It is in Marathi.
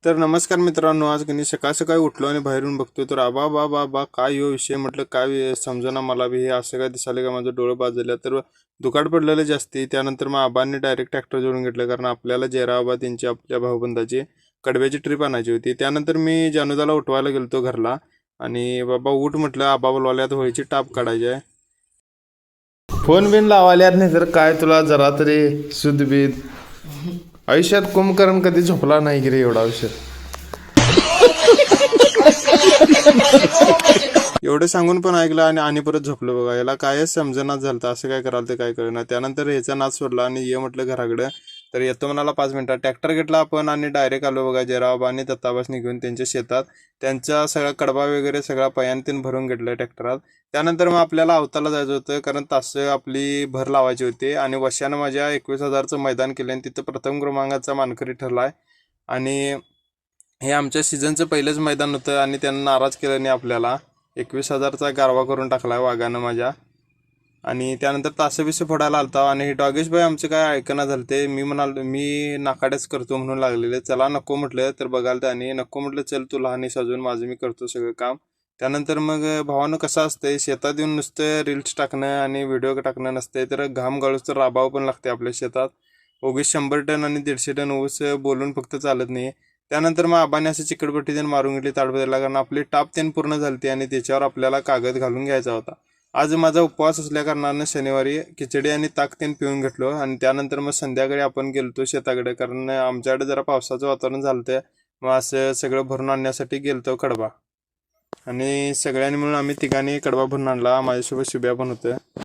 तर नमस्कार मित्रांनो, आज गणेश सकाळ सकाळी उठलो आणि बाहेरून बघतोय तर आबा बा बा बा काय यो विषय. म्हटलं काय समजना मला बी हे असं काय दिसाले का. माझं डोळं बाजलं तर दुकाट पडलेलं जास्ती. त्यानंतर मग आबांनी डायरेक्ट ट्रॅक्टर जोडून घेतलं, कारण आपल्याला जयरा आबा त्यांची आपल्या भाऊबंदाची कडब्याची ट्रिप आणायची होती. त्यानंतर मी जानूदाला उठवायला गेलतो घरला आणि बाबा उठ म्हटलं, आबा बोलवाल्यात होळीची टाप काढायची आहे. फोन बिन लावाल्यात नाही तर काय तुला जरा तरी शुद्ध बीत. आयुष्यात कुंभकर्ण कधी झोपला नाही की रे एवढा आयुष्यात. एवढं सांगून पण ऐकलं आणि परत झोपलं बघा. याला कायच समजनाच झालं, असं काय कराल ते काय कळणार. त्यानंतर ह्याचा नाच सोडला आणि ये म्हटलं घराकडे. तर येतो म्हणाला 5 मिनिटात. ट्रॅक्टर घेतला आपण आणि डायरेक्ट आलो बघा जयराबाबा आणि दत्ताबासनी घेऊन त्यांच्या शेतात. त्यांचा सगळा कडबा वगैरे सगळा पयान भरून घेतलं ट्रॅक्टरात. त्यानंतर मग आपल्याला अवताला जायचं होतं, कारण तास आपली भर लावायची होती आणि वशानं माझ्या 21,000चं मैदान केलं आणि तिथं प्रथम क्रमांकाचा मानकरी ठरलाय. आणि हे आमच्या सीझनचं पहिलंच मैदान होतं आणि त्यांना नाराज केलं नाही आपल्याला. 21,000चा गारवा करून टाकला वाघानं माझ्या. आणि त्यानंतर तासं फोडायला आलता आणि हे डॉगेश भाई आमचं काय ऐकणं झालं ते. मी म्हणाल मी नाकाड्याच करतो म्हणून लागलेले. चला नको म्हटलं तर बघाल त्याने नको म्हटलं, चल तू लहान आहेस अजून, माझं मी करतो सगळं काम. त्यानंतर मग भावानं कसं असतंय, शेतात येऊन नुसतं रील्स टाकणं आणि व्हिडिओ टाकणं नसते, तर घाम गाळूच तर राबावं पण लागते आपल्या शेतात. उगीच 100 टन आणि 150 टन ऊस बोलून फक्त चालत नाही. त्यानंतर मग आबाने असं चिकटपट्टी त्यानं मारून घेतली ताडपत्रीला, कारण आपली टाप त्यानं पूर्ण झाली आणि त्याच्यावर आपल्याला कागद घालून घ्यायचा होता. आज माझा उपवास असल्या कारणानं शनिवारी खिचडी आणि ताक त्यानं पिऊन घेतलो आणि त्यानंतर मग संध्याकाळी आपण गेलतो शेताकडे, कारण आमच्याकडे जरा पावसाचं वातावरण झालं. मग असं सगळं भरून आणण्यासाठी गेलतो कडबा. आणि सगळ्यांनी मिळून आम्ही तिघांनी कडबा भरून आणला. माझ्यासोबत शुभ्या पण होतं.